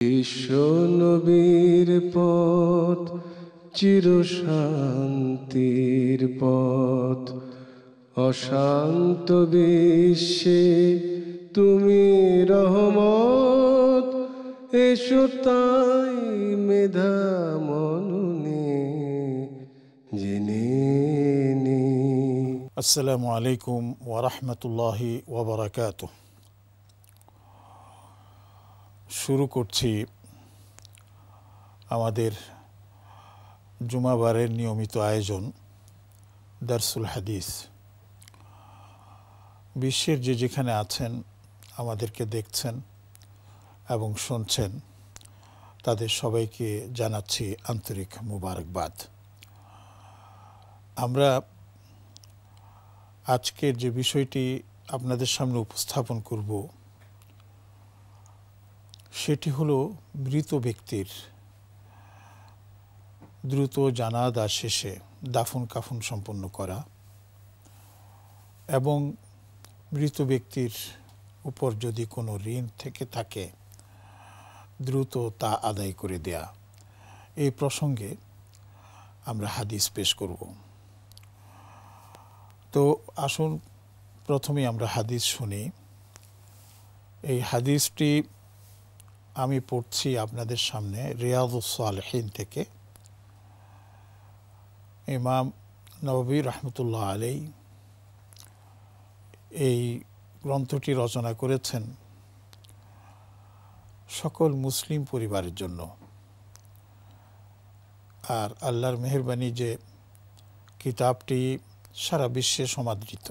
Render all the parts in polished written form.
বিশ্ব নবীর পথ চিরশান্তির পথ, অশান্ত বিশ্বে তুমি রহমত। এসো তাই মেধা মননে জেনে নে। আসসালামু আলাইকুম ওয়া রাহমাতুল্লাহি ওয়া বারাকাতুহু। শুরু করছি আমাদের জুমাবারের নিয়মিত আয়োজন দারসুল হাদিস। বিশ্বের যে যেখানে আছেন, আমাদেরকে দেখছেন এবং শুনছেন, তাদের সবাইকে জানাচ্ছি আন্তরিক মুবারকবাদ। আমরা আজকের যে বিষয়টি আপনাদের সামনে উপস্থাপন করব, সেটি হলো মৃত ব্যক্তির দ্রুত জানাজা শেষে দাফন কাফন সম্পন্ন করা এবং মৃত ব্যক্তির উপর যদি কোনো ঋণ থেকে থাকে দ্রুত তা আদায় করে দেয়া। এই প্রসঙ্গে আমরা হাদিস পেশ করব। তো আসুন প্রথমে আমরা হাদিস শুনি। এই হাদিসটি আমি পড়ছি আপনাদের সামনে রিয়াদুস সালেহিন থেকে। ইমাম নববী রাহমাতুল্লাহ আলাইহি এই গ্রন্থটি রচনা করেছেন সকল মুসলিম পরিবারের জন্য। আর আল্লাহর মেহেরবানি যে কিতাবটি সারা বিশ্বে সমাদৃত,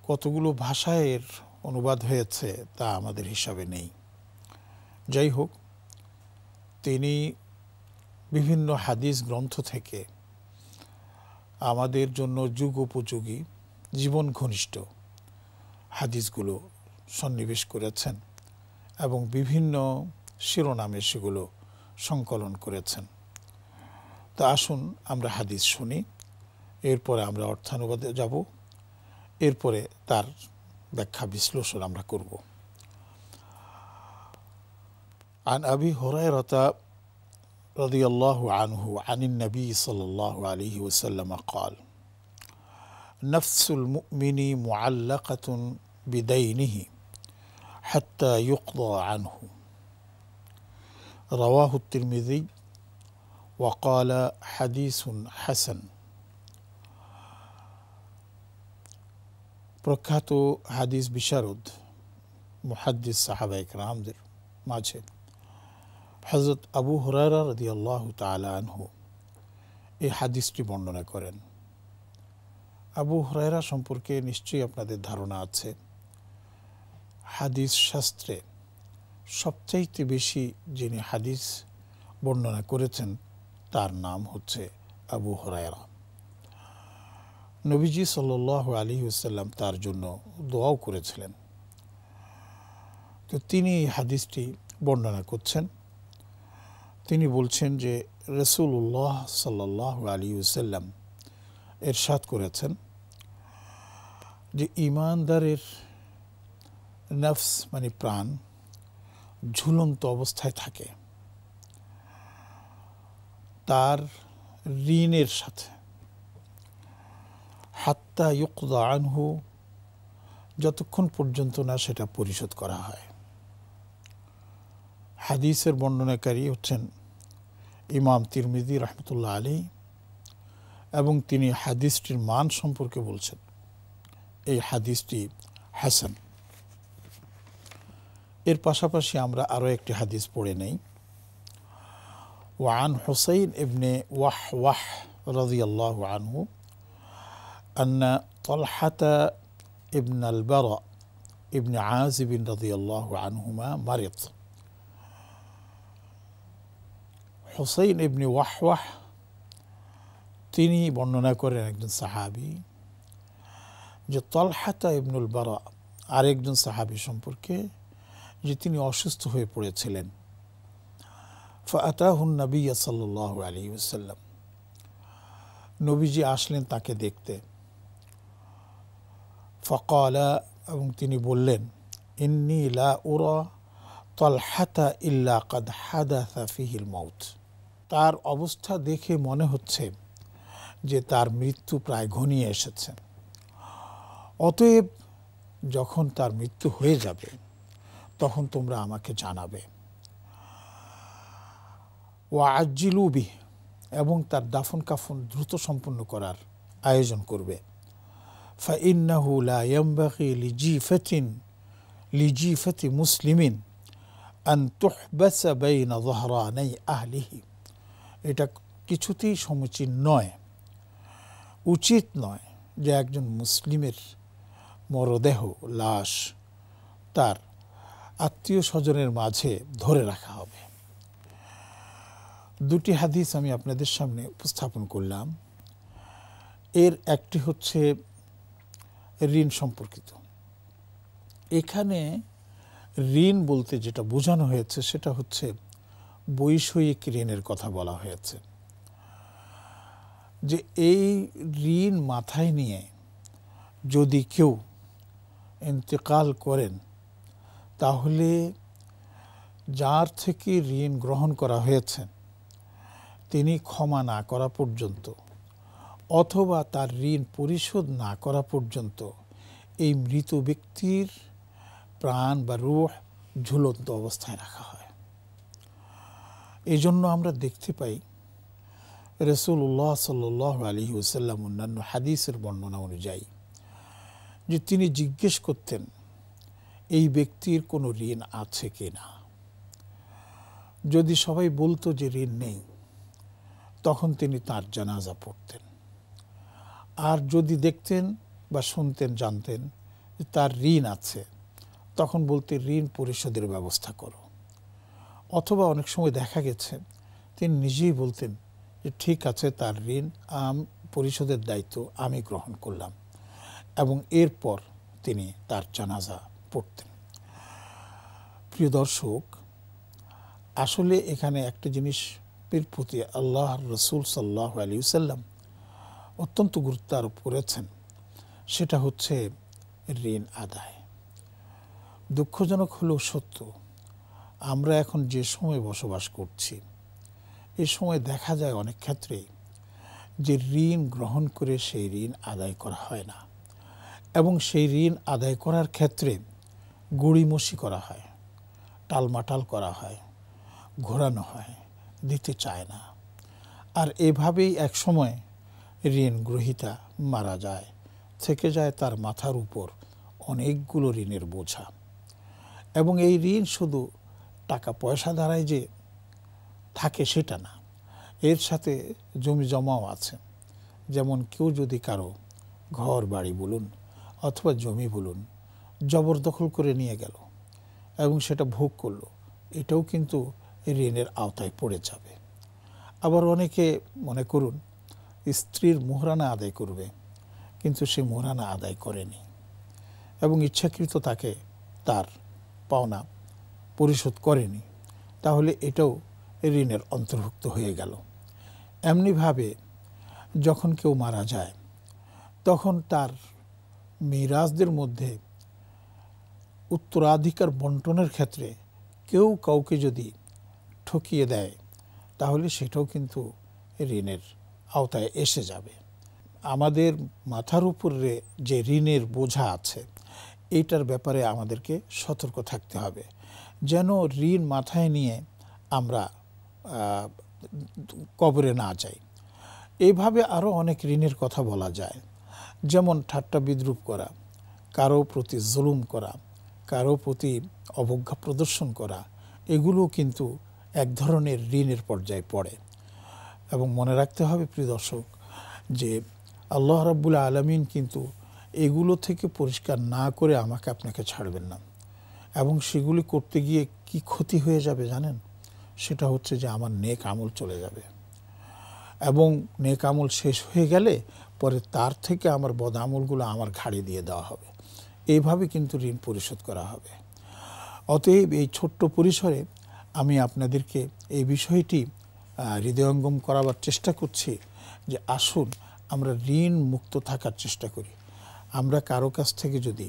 কতগুলো ভাষায় এর অনুবাদ হয়েছে তা আমাদের হিসাবে নেই। যাই হোক, তিনি বিভিন্ন হাদিস গ্রন্থ থেকে আমাদের জন্য যুগোপযোগী, জীবন ঘনিষ্ঠ হাদিসগুলো সন্নিবেশ করেছেন এবং বিভিন্ন শিরোনামে সেগুলো সংকলন করেছেন। তা আসুন আমরা হাদিস শুনি, এরপরে আমরা অর্থানুবাদে যাব, এরপরে তার ব্যাখ্যা বিশ্লেষণ আমরা করব। عن أبي هريرة رضي الله عنه عن النبي صلى الله عليه وسلم قال: نفس المؤمن معلقة بدينه حتى يقضى عنه. رواه الترمذي وقال حديث حسن. প্রখ্যাত হাদিস বিশারদ মুহাদ্দিস সাহাবায়ে কেরামদের মাঝে হযরত আবু হুরায়রা রাদিয়াল্লাহু তাআলা আনহু এই হাদিসটি বর্ণনা করেন। আবু হুরায়রা সম্পর্কে নিশ্চয়ই আপনাদের ধারণা আছে। হাদিস শাস্ত্রে সবচাইতে বেশি যিনি হাদিস বর্ণনা করেছেন তার নাম হচ্ছে আবু হুরায়রা। নবীজি সাল্লাল্লাহু আলাইহি ওয়াসাল্লাম তার জন্য দোয়াও করেছিলেন। তো তিনি এই হাদিসটি বর্ণনা করছেন। তিনি বলছেন যে রাসূলুল্লাহ সাল্লাল্লাহু আলাইহি ওয়াসাল্লাম ইরশাদ করেছেন যে ঈমানদারের নফস মানে প্রাণ ঝুলন্ত অবস্থায় থাকে তার ঋণের সাথে, হাত্তা ইউকদা আনহু, যতক্ষণ পর্যন্ত না সেটা পরিশোধ করা হয়। হাদিসের বর্ণনাকারী হচ্ছেন ইমাম তিরমিজি রাহমাতুল্লাহ আলাইহি এবং তিনি হাদিসটির মান সম্পর্কে বলছেন এই হাদিসটি হাসান। এর পাশাপাশি আমরা আরও একটি হাদিস পড়ে নেই। ওয়ান হুসাইন ইবনে ওয়াহওয়াহ রাদিয়াল্লাহু আনহু আন্না তালহাতা ইবন আল বারা ইবনে আযিব রাদিয়াল্লাহু আনহুমা মারিদ। হুসাইন ইবনে ওয়াহওয়াহ তিনি বর্ণনা করেন একজন সাহাবী যে তালহাতা ইবনুল বারা আরেকজন সাহাবী সম্পর্কে যে তিনি অসুস্থ হয়ে পড়েছিলেন। ফাআতাহুন নবী সাল্লাল্লাহু আলাইহি ওয়াসাল্লাম, নবীজি আসলেন তাকে দেখতে। ফাকালা, এবং তিনি বললেন ইন্নী লা উরা তালহাতা ইল্লা কাদ হাদাসা ফিহিল মাউত। তার অবস্থা দেখে মনে হচ্ছে যে তার মৃত্যু প্রায় ঘনিয়ে এসেছে। অতএব যখন তার মৃত্যু হয়ে যাবে তখন তোমরা আমাকে জানাবে। ওয়া আজ্জিলু বিহি, এবং তার দাফন কাফন দ্রুত সম্পন্ন করার আয়োজন করবে। ফাইন্নাহু লা ইয়ানবাগি লিজিফাতি মুসলিমিন আন তুহবাসা বাইনা যহরানাই আহলিহি। এটা কিছুতেই সমীচীন নয়, উচিত নয় যে একজন মুসলিমের মরদেহ, লাশ তার আত্মীয় স্বজনের মাঝে ধরে রাখা হবে। দুটি হাদিস আমি আপনাদের সামনে উপস্থাপন করলাম। এর একটি হচ্ছে ঋণ সম্পর্কিত। এখানে ঋণ বলতে যেটা বোঝানো হয়েছে সেটা হচ্ছে বৈষয়িক ঋণের কথা বলা হয়েছে, যে এই ঋণ মাথায় নিয়ে যদি কেউ ইন্তেকাল করেন তাহলে যার থেকে ঋণ গ্রহণ করা হয়েছে তিনি ক্ষমা না করা পর্যন্ত অথবা তার ঋণ পরিশোধ না করা পর্যন্ত এই মৃত ব্যক্তির প্রাণ বা রূহ ঝুলন্ত অবস্থায় রাখা হয়। এই জন্য আমরা দেখতে পাই রাসূলুল্লাহ সাল্লাল্লাহু আলাইহি ওয়াসাল্লাম অন্যান্য হাদিসের বর্ণনা অনুযায়ী যে তিনি জিজ্ঞেস করতেন এই ব্যক্তির কোনো ঋণ আছে কি না। যদি সবাই বলতো যে ঋণ নেই, তখন তিনি তার জানাজা পড়তেন। আর যদি দেখতেন বা শুনতেন, জানতেন যে তার ঋণ আছে, তখন বলতেন ঋণ পরিশোধের ব্যবস্থা করো। অথবা অনেক সময় দেখা গেছে তিনি নিজেই বলতেন যে ঠিক আছে, তার ঋণ পরিশোধের দায়িত্ব আমি গ্রহণ করলাম, এবং এরপর তিনি তার জানাজা পড়তেন। প্রিয় দর্শক, আসলে এখানে একটা জিনিসের প্রতি আল্লাহর রাসূল সাল্লাল্লাহু আলাইহি ওয়াসাল্লাম অত্যন্ত গুরুত্ব আরোপ করেছেন, সেটা হচ্ছে ঋণ আদায়। দুঃখজনক হলেও সত্য, আমরা এখন যে সময় বসবাস করছি এ সময় দেখা যায় অনেক ক্ষেত্রে যে ঋণ গ্রহণ করে সেই ঋণ আদায় করা হয় না, এবং সেই ঋণ আদায় করার ক্ষেত্রে গড়িমসি করা হয়, টালমাটাল করা হয়, ঘোরানো হয়, দিতে চায় না। আর এভাবেই এক সময় ঋণ গ্রহীতা মারা যায়, থেকে যায় তার মাথার উপর অনেকগুলো ঋণের বোঝা। এবং এই ঋণ শুধু টাকা পয়সা দ্বারাই যে থাকে সেটা না, এর সাথে জমি জমাও আছে। যেমন কেউ যদি কারো ঘর বাড়ি বলুন অথবা জমি বলুন জবরদখল করে নিয়ে গেল এবং সেটা ভোগ করলো, এটাও কিন্তু ঋণের আওতায় পড়ে যাবে। আবার অনেকে মনে করুন স্ত্রীর মোহরানা আদায় করবে, কিন্তু সে মোহরানা আদায় করেনি এবং ইচ্ছাকৃত তাকে তার পাওনা পরিশোধ করেনি, তাহলে এটাও ঋণের অন্তর্ভুক্ত হয়ে গেল। এমনিভাবে যখন কেউ মারা যায় তখন তার মিরাসদের মধ্যে উত্তরাধিকার বন্টনের ক্ষেত্রে কেউ কাউকে যদি ঠকিয়ে দেয় তাহলে সেটাও কিন্তু ঋণের আওতায় এসে যাবে। আমাদের মাথার উপরে যে ঋণের বোঝা আছে এইটার ব্যাপারে আমাদেরকে সতর্ক থাকতে হবে, যেন ঋণ মাথায় নিয়ে আমরা কবরে না যাই। এইভাবে আরও অনেক ঋণের কথা বলা যায়, যেমন ঠাট্টা বিদ্রূপ করা, কারো প্রতি জুলুম করা, কারো প্রতি অবজ্ঞা প্রদর্শন করা, এগুলো কিন্তু এক ধরনের ঋণের পর্যায়ে পড়ে। এবং মনে রাখতে হবে প্রিয় দর্শক যে আল্লাহ রাব্বুল আলামিন কিন্তু এগুলো থেকে পরিষ্কার না করে আমাকে আপনাকে ছাড়বেন না, এবং সেগুলি করতে গিয়ে কি ক্ষতি হয়ে যাবে জানেন? সেটা হচ্ছে যে আমার নেক আমল চলে যাবে, এবং নেক আমল শেষ হয়ে গেলে পরে তার থেকে আমার বদ আমলগুলো আমার ঘাড়ে দিয়ে দেওয়া হবে। এইভাবে কিন্তু ঋণ পরিশোধ করা হবে। অতএব এই ছোট্ট পরিসরে আমি আপনাদেরকে এই বিষয়টি হৃদয়ঙ্গম করাবার চেষ্টা করছি যে আসুন আমরা ঋণ মুক্ত থাকার চেষ্টা করি। আমরা কারো কাছ থেকে যদি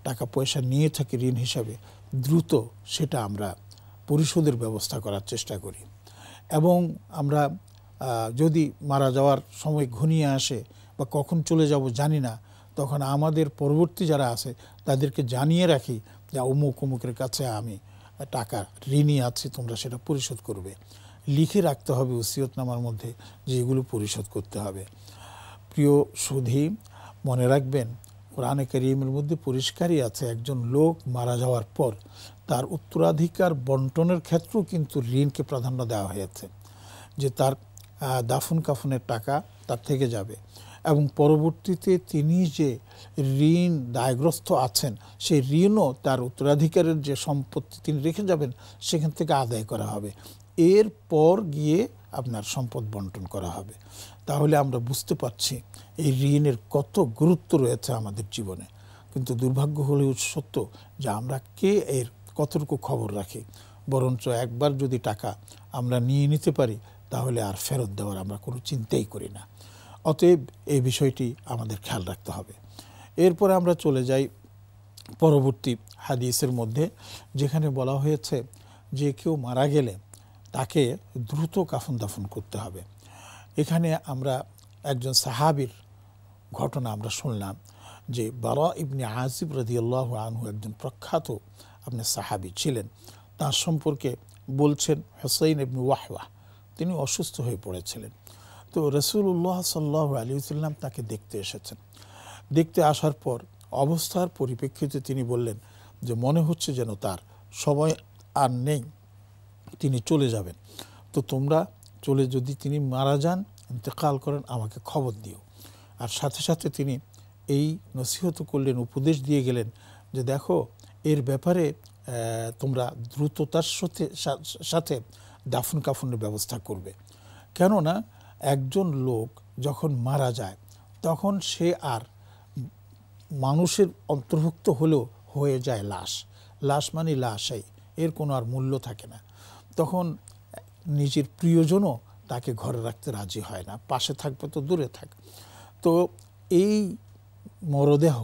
টাকা পয়সা নিয়ে থাকি ঋণ হিসাবে, দ্রুত সেটা আমরা পরিশোধের ব্যবস্থা করার চেষ্টা করি। এবং আমরা যদি মারা যাওয়ার সময় ঘনিয়ে আসে বা কখন চলে যাব জানি না, তখন আমাদের পরবর্তী যারা আছে তাদেরকে জানিয়ে রাখি যে অমুক অমুকের কাছে আমি টাকা ঋণী আছি, তোমরা সেটা পরিশোধ করবে। লিখে রাখতে হবে ওসিয়তনামার মধ্যে যে এগুলো পরিশোধ করতে হবে। প্রিয় সুধী, মনে রাখবেন কোরআনে কারীমের মধ্যে পরিষ্কারই আছে একজন লোক মারা যাওয়ার পর তার উত্তরাধিকার বন্টনের ক্ষেত্রেও কিন্তু ঋণকে প্রাধান্য দেওয়া হয়েছে, যে তার দাফন কাফনের টাকা তার থেকে যাবে এবং পরবর্তীতে তিনি যে ঋণ দায়গ্রস্ত আছেন সেই ঋণও তার উত্তরাধিকারের যে সম্পত্তি তিনি রেখে যাবেন সেখান থেকে আদায় করা হবে। এরপর গিয়ে আপনার সম্পদ বন্টন করা হবে। তাহলে আমরা বুঝতে পারছি এই ঋণের কত গুরুত্ব রয়েছে আমাদের জীবনে। কিন্তু দুর্ভাগ্য হলেও সত্য যে আমরা কে এর কতটুকু খবর রাখি। বরঞ্চ একবার যদি টাকা আমরা নিয়ে নিতে পারি তাহলে আর ফেরত দেওয়ার আমরা কোনো চিন্তাই করি না। অতএব এই বিষয়টি আমাদের খেয়াল রাখতে হবে। এরপরে আমরা চলে যাই পরবর্তী হাদিসের মধ্যে, যেখানে বলা হয়েছে যে কেউ মারা গেলে তাকে দ্রুত কাফন দাফন করতে হবে। এখানে আমরা একজন সাহাবীর ঘটনা আমরা শুনলাম যে বারা ইবনে আজিব রাদিয়াল্লাহু আনহু একজন প্রখ্যাত আপনার সাহাবী ছিলেন। তার সম্পর্কে বলছেন হুসাইন ইবনে ওয়াহওয়া, তিনি অসুস্থ হয়ে পড়েছিলেন। তো রাসূলুল্লাহ সাল্লাল্লাহু আলাইহি ওয়াসাল্লাম তাকে দেখতে এসেছেন। দেখতে আসার পর অবস্থার পরিপ্রেক্ষিতে তিনি বললেন যে মনে হচ্ছে যেন তার সময় আর নেই, তিনি চলে যাবেন। তো তোমরা চলে যদি তিনি মারা যান, ইন্তেকাল করেন, আমাকে খবর দিও। আর সাথে সাথে তিনি এই নসিহত করলেন, উপদেশ দিয়ে গেলেন যে দেখো এর ব্যাপারে তোমরা দ্রুততার সাথে দাফন কাফনের ব্যবস্থা করবে। কেননা একজন লোক যখন মারা যায় তখন সে আর মানুষের অন্তর্ভুক্ত হলেও হয়ে যায় লাশ। লাশ মানে লাশই, এর কোনো আর মূল্য থাকে না। তখন নিজের প্রিয়জনও তাকে ঘরে রাখতে রাজি হয় না, পাশে থাকবে তো দূরে থাক। তো এই মরদেহ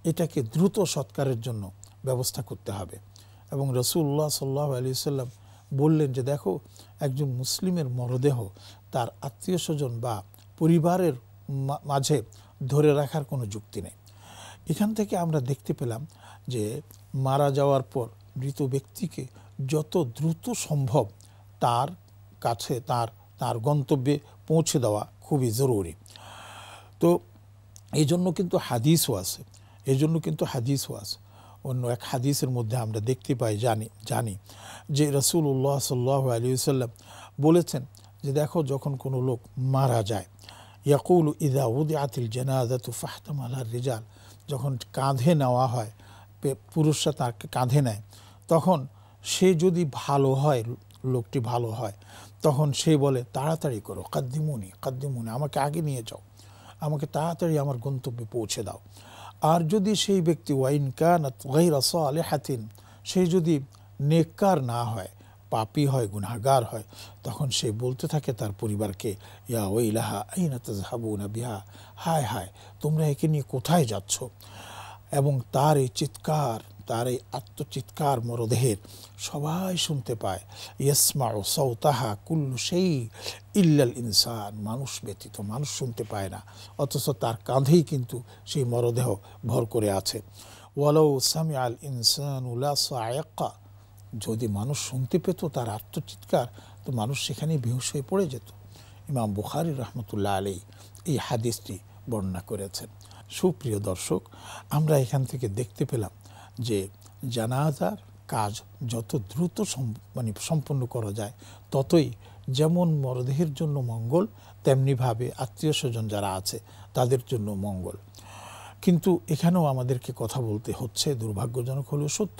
এটাকে দ্রুত সৎকারের জন্য ব্যবস্থা করতে হবে। এবং রাসূলুল্লাহ সাল্লাল্লাহু আলাইহি ওয়াসাল্লাম বললেন যে দেখো একজন মুসলিমের মরদেহ তার আত্মীয় স্বজন বা পরিবারের মাঝে ধরে রাখার কোনো যুক্তি নেই। এখান থেকে আমরা দেখতে পেলাম যে মারা যাওয়ার পর মৃত ব্যক্তিকে যত দ্রুত সম্ভব তার কাছে তার গন্তব্যে পৌঁছে দেওয়া খুবই জরুরি। তো এই জন্য কিন্তু হাদিসও আছে। অন্য এক হাদিসের মধ্যে আমরা দেখতে পাই, জানি যে রাসূলুল্লাহ সাল্লাল্লাহু আলাইহি ওয়াসাল্লাম বলেছেন যে দেখো যখন কোনো লোক মারা যায়, ইয়াকুলু ইযা উদিআতিল জানাযাতু ফাহতামালার রিজাল, যখন কাঁধে নেওয়া হয়, পুরুষরা তাকে কাঁধে নেয়, তখন সে যদি ভালো হয়, লোকটি ভালো হয়, তখন সে বলে তাড়াতাড়ি করো, কাদ্দিমুনি, আমাকে আগে নিয়ে যাও, আমাকে তাড়াতাড়ি আমার গন্তব্যে পৌঁছে দাও। আর যদি সেই ব্যক্তি ওয়াইন কানাত গায়রা সালিহাতিন, সে যদি নেককার না হয়, পাপী হয়, গুনাহগার হয়, তখন সে বলতে থাকে তার পরিবারকে ইয়া ওয়াইলাহা আইনা তাযহাবুনা বিহা, হায় হায় তোমরা একে নিয়ে কোথায় যাচ্ছ। এবং তার এই চিৎকার, তার এই আত্মচিৎকার মরদেহের সবাই শুনতে পায়। ইয়াসমাউ সাওতাহা কুল্লু শাই ইল্লাল ইনসান, মানুষ ব্যতীত মানুষ শুনতে পায় না, অথচ তার কাঁধেই কিন্তু সেই মরদেহ ভর করে আছে। ওয়ালাউ সামিআল ইনসানু লা সা'iqa, যদি মানুষ শুনতে পেত তার আত্মচিৎকার তো মানুষ সেখানেই বেহুশ হয়ে পড়ে যেত। ইমাম বুখারী রাহমাতুল্লাহ আলাইহি এই হাদিসটি বর্ণনা করেছেন। সুপ্রিয় দর্শক, আমরা এখান থেকে দেখতে পেলাম যে জানাজার কাজ যত দ্রুত সম্পন্ন করা যায় ততই যেমন মরদেহের জন্য মঙ্গল, তেমনিভাবে আত্মীয় স্বজন যারা আছে তাদের জন্য মঙ্গল। কিন্তু এখানেও আমাদেরকে কথা বলতে হচ্ছে, দুর্ভাগ্যজনক হলেও সত্য,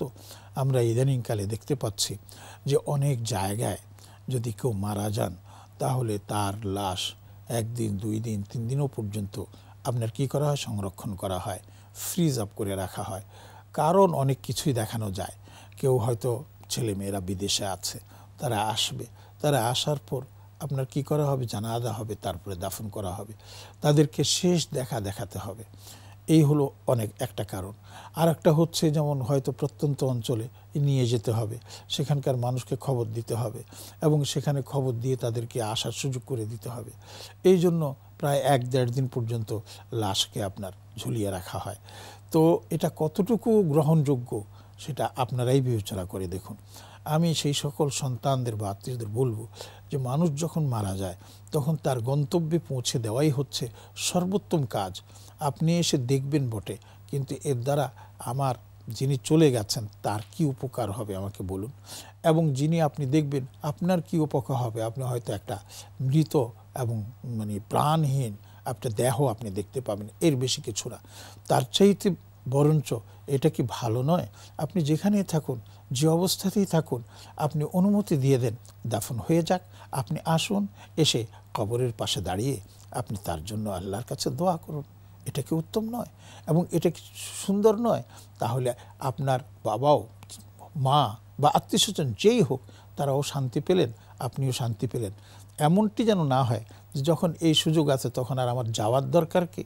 আমরা ইদানিংকালে দেখতে পাচ্ছি যে অনেক জায়গায় যদি কেউ মারা যান তাহলে তার লাশ 1 দিন 2 দিন 3 দিনও পর্যন্ত আপনার কি করা হয়, সংরক্ষণ করা হয়, ফ্রিজ আপ করে রাখা হয়। কারণ অনেক কিছুই দেখানো যায়। কেউ হয়তো ছেলেমেয়েরা বিদেশে আছে, তারা আসবে, তারা আসার পর আপনার কি করা হবে, জানাজা হবে, তারপরে দাফন করা হবে, তাদেরকে শেষ দেখাতে হবে। এই হলো অনেক একটা কারণ। আর একটা হচ্ছে যেমন হয়তো প্রত্যন্ত অঞ্চলে নিয়ে যেতে হবে, সেখানকার মানুষকে খবর দিতে হবে এবং সেখানে খবর দিয়ে তাদেরকে আসার সুযোগ করে দিতে হবে। এই জন্য প্রায় 1-1.5 দিন পর্যন্ত লাশকে আপনার ঝুলিয়ে রাখা হয়। তো এটা কতটুকু গ্রহণযোগ্য সেটা আপনারাই বিবেচনা করে দেখুন। আমি সেই সকল সন্তানদের বা আত্মীয়দের বলবো যে মানুষ যখন মারা যায় তখন তার গন্তব্যে পৌঁছে দেওয়াই হচ্ছে সর্বোত্তম কাজ। আপনি এসে দেখবেন বটে, কিন্তু এর দ্বারা আমার যিনি চলে গেছেন তার কি উপকার হবে আমাকে বলুন, এবং যিনি আপনি দেখবেন আপনার কি উপকার হবে। আপনি হয়তো একটা মৃত এবং মানে প্রাণহীন একটা দেহ আপনি দেখতে পাবেন, এর বেশি কিছু না। তার চাইতে বরঞ্চ এটা কি ভালো নয়, আপনি যেখানেই থাকুন, যে অবস্থাতেই থাকুন, আপনি অনুমতি দিয়ে দেন দাফন হয়ে যাক, আপনি আসুন, এসে কবরের পাশে দাঁড়িয়ে আপনি তার জন্য আল্লাহর কাছে দোয়া করুন। এটা কি উত্তম নয় এবং এটা কি সুন্দর নয়? তাহলে আপনার বাবাও, মা বা আত্মীয়স্বজন যেই হোক তারাও শান্তি পেলেন, আপনিও শান্তি পেলেন। এমনটি যেন না হয় যে যখন এই সুযোগ আছে তখন আর আমার যাওয়ার দরকার কি।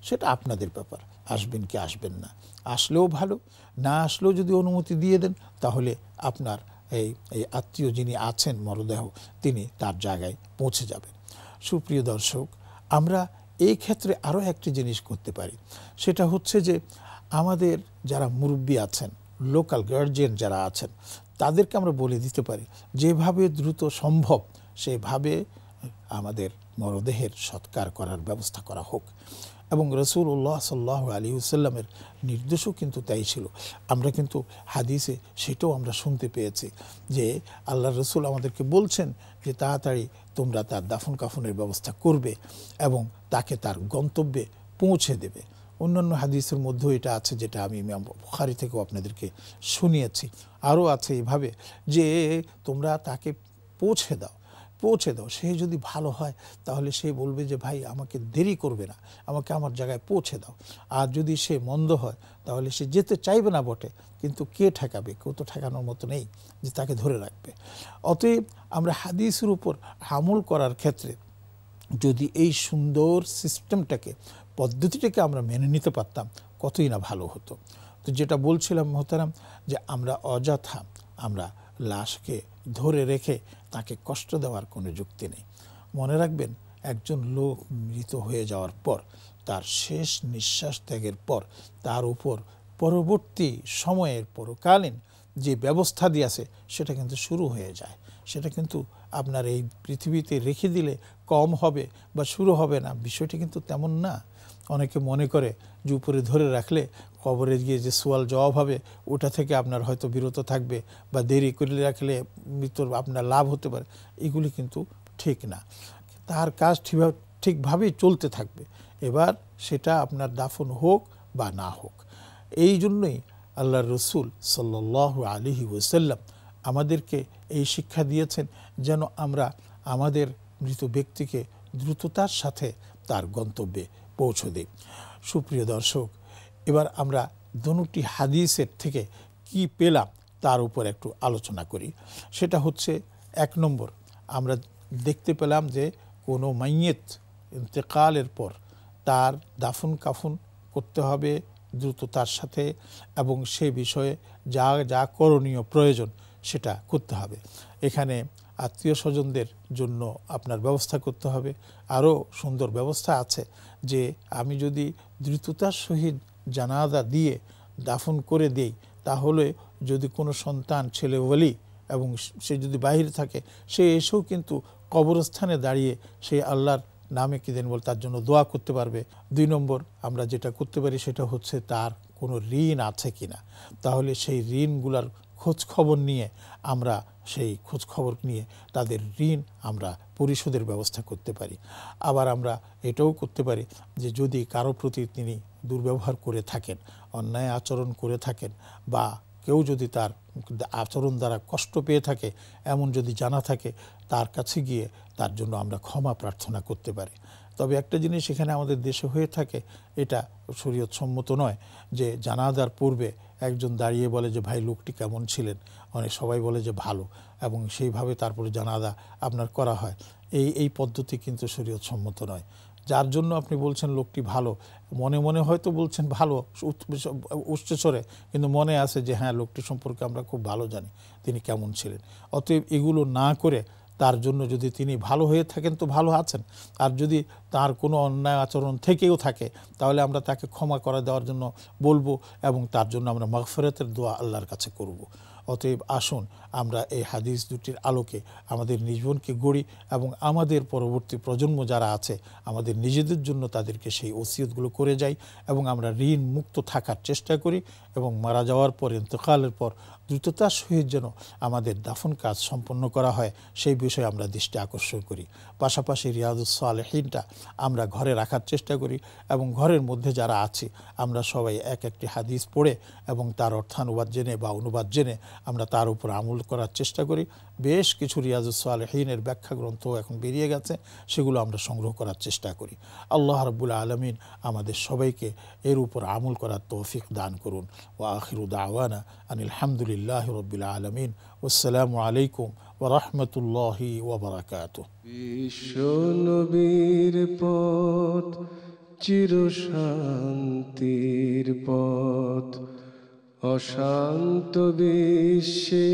সেটা আপনাদের ব্যাপার, আসবেন কি আসবেন না। আসলেও ভালো, না আসলেও যদি অনুমতি দিয়ে দেন তাহলে আপনার এই আত্মীয় যিনি আছেন মরদেহ, তিনি তার জায়গায় পৌঁছে যাবেন। সুপ্রিয় দর্শক, আমরা এই ক্ষেত্রে আরও একটি জিনিস করতে পারি, সেটা হচ্ছে যে আমাদের যারা মুরব্বী আছেন, লোকাল গার্জিয়ান যারা আছেন, তাদেরকে আমরা বলে দিতে পারি যেভাবে দ্রুত সম্ভব সেভাবে আমাদের মরদেহের সৎকার করার ব্যবস্থা করা হোক। এবং রাসূলুল্লাহ সাল্লাল্লাহু আলাইহি ওয়াসাল্লামের নির্দেশও কিন্তু তাই ছিল। আমরা কিন্তু হাদিসে সেটাও আমরা শুনতে পেয়েছি যে আল্লাহর রাসূল আমাদেরকে বলছেন যে তাড়াতাড়ি তোমরা তার দাফন কাফনের ব্যবস্থা করবে এবং তাকে তার গন্তব্যে পৌঁছে দেবে। অন্যান্য হাদিসের মধ্যেও এটা আছে, যেটা আমি ইমাম বুখারী থেকেও আপনাদেরকে শুনিয়েছি। আরও আছে এভাবে যে তোমরা তাকে পৌঁছে দাও। সে যদি ভালো হয় তাহলে সে বলবে যে ভাই আমাকে দেরি করবে না, আমাকে আমার জায়গায় পৌঁছে দাও। আর যদি সে মন্দ হয় তাহলে সে যেতে চাইবে না বটে, কিন্তু কে ঠেকাবে? কেউ তো ঠেকানোর মতো নেই যে তাকে ধরে রাখবে। অতএব আমরা হাদিসের উপর আমল করার ক্ষেত্রে যদি এই সুন্দর সিস্টেমটাকে, পদ্ধতিটাকে আমরা মেনে নিতে পারতাম, কতই না ভালো হতো। তো যেটা বলছিলাম মোহতারাম, যে আমরা অযথা আমরা লাশকে ধরে রেখে তাকে কষ্ট দেওয়ার কোনো যুক্তি নেই। মনে রাখবেন, একজন লোক মৃত হয়ে যাওয়ার পর, তার শেষ নিঃশ্বাস ত্যাগের পর তার উপর পরবর্তী সময়ের পরকালীন যে ব্যবস্থা দিয়েছে সেটা কিন্তু শুরু হয়ে যায়। সেটা কিন্তু আপনার এই পৃথিবীতে রেখে দিলে কম হবে বা শুরু হবে না, বিষয়টি কিন্তু তেমন না। অনেকে মনে করে যে উপরে ধরে রাখলে কবরে গিয়ে যে সোয়াল জবাব হবে ওটা থেকে আপনার হয়তো বিরত থাকবে, বা দেরি করে রাখলে মৃত্যুর আপনার লাভ হতে পারে। এগুলি কিন্তু ঠিক না। তার কাজ ঠিকভাবেই চলতে থাকবে, এবার সেটা আপনার দাফন হোক বা না হোক। এই জন্যই আল্লাহর রসুল সাল্লাল্লাহু আলাইহি ওয়াসাল্লাম আমাদেরকে এই শিক্ষা দিয়েছেন যেন আমরা আমাদের মৃত ব্যক্তিকে দ্রুততার সাথে তার গন্তব্যে পৌঁছে দিই। সুপ্রিয় দর্শক, এবার আমরা দুটি হাদিসের থেকে কি পেলাম তার উপর একটু আলোচনা করি। সেটা হচ্ছে, 1 নম্বর, আমরা দেখতে পেলাম যে কোনো মাইয়েত ইন্তেকালের পর তার দাফন কাফন করতে হবে দ্রুততার সাথে, এবং সে বিষয়ে যা যা করণীয় প্রয়োজন সেটা করতে হবে। এখানে আত্মীয় স্বজনদের জন্য আপনার ব্যবস্থা করতে হবে। আরও সুন্দর ব্যবস্থা আছে যে আমি যদি দ্রুততার সহিত জানাজা দিয়ে দাফন করে দেই, তাহলে যদি কোনো সন্তান, ছেলে ওলি, এবং সে যদি বাইরে থাকে, সে এসেও কিন্তু কবরস্থানে দাঁড়িয়ে সে আল্লাহর নামে কি দেন বল তার জন্য দোয়া করতে পারবে। 2 নম্বর আমরা যেটা করতে পারি সেটা হচ্ছে তার কোনো ঋণ আছে কিনা, তাহলে সেই ঋণগুলার খোঁজ খবর নিয়ে আমরা সেই খোঁজ খবর নিয়ে তাদের ঋণ আমরা পরিশোধের ব্যবস্থা করতে পারি। আবার আমরা এটাও করতে পারি যে যদি কারো প্রতি তিনি দুর্ব্যবহার করে থাকেন, অন্যায় আচরণ করে থাকেন, বা কেউ যদি তার আচরণ দ্বারা কষ্ট পেয়ে থাকে এমন যদি জানা থাকে, তার কাছে গিয়ে তার জন্য আমরা ক্ষমা প্রার্থনা করতে পারি। তবে একটা জিনিস এখানে আমাদের দেশে হয়ে থাকে, এটা শরীয়ত সম্মত নয়, যে জানাজার পূর্বে একজন দাঁড়িয়ে বলে যে ভাই লোকটি কেমন ছিলেন, অনেক সবাই বলে যে ভালো, এবং সেইভাবে তারপরে জানাজা আপনার করা হয়। এই পদ্ধতি কিন্তু শরীয়ত সম্মত নয়। যার জন্য আপনি বলছেন লোকটি ভালো, মনে মনে হয়তো বলছেন ভালো উচ্চস্বরে, কিন্তু মনে আছে যে হ্যাঁ লোকটি সম্পর্কে আমরা খুব ভালো জানি তিনি কেমন ছিলেন। অতএব এগুলো না করে তার জন্য যদি তিনি ভালো হয়ে থাকেন তো ভালো আছেন, আর যদি তার কোনো অন্যায় আচরণ থেকেও থাকে তাহলে আমরা তাকে ক্ষমা করে দেওয়ার জন্য বলবো এবং তার জন্য আমরা মাগফিরাতের দোয়া আল্লাহর কাছে করব। অতএব আসুন আমরা এই হাদিস দুটির আলোকে আমাদের জীবনকে গড়ি এবং আমাদের পরবর্তী প্রজন্ম যারা আছে আমাদের নিজেদের জন্য তাদেরকে সেই ওসিয়তগুলো করে যাই এবং আমরা ঋণ মুক্ত থাকার চেষ্টা করি এবং মারা যাওয়ার পর ইন্তেকালের পর দ্রুততার সহিত যেন আমাদের দাফন কাজ সম্পন্ন করা হয় সেই বিষয়ে আমরা দৃষ্টি আকর্ষণ করি। পাশাপাশি রিয়াদুস সালেহিনটা আমরা ঘরে রাখার চেষ্টা করি এবং ঘরের মধ্যে যারা আছি আমরা সবাই এক একটি হাদিস পড়ে এবং তার অর্থানুবাদ জেনে বা অনুবাদ জেনে আমরা তার উপর আমল করার চেষ্টা করি। বেশ কিছু রিয়াদুস সালেহিনের ব্যাখ্যা গ্রন্থ এখন বেরিয়ে গেছে, সেগুলো আমরা সংগ্রহ করার চেষ্টা করি। আল্লাহ রাব্বুল আলামিন আমাদের সবাইকে এর উপর আমল করার তৌফিক দান করুন। ওয়া আখিরু দাওয়ানা আনিল হামদুলিল্লাহি রাব্বিল আলামিন। ওয়াসসালামু আলাইকুম ওয়া রাহমাতুল্লাহি ওয়া বারাকাতুহু। বিশ্ব নবীর পথ চির শান্তির পথ, অশান্ত বিশ্বে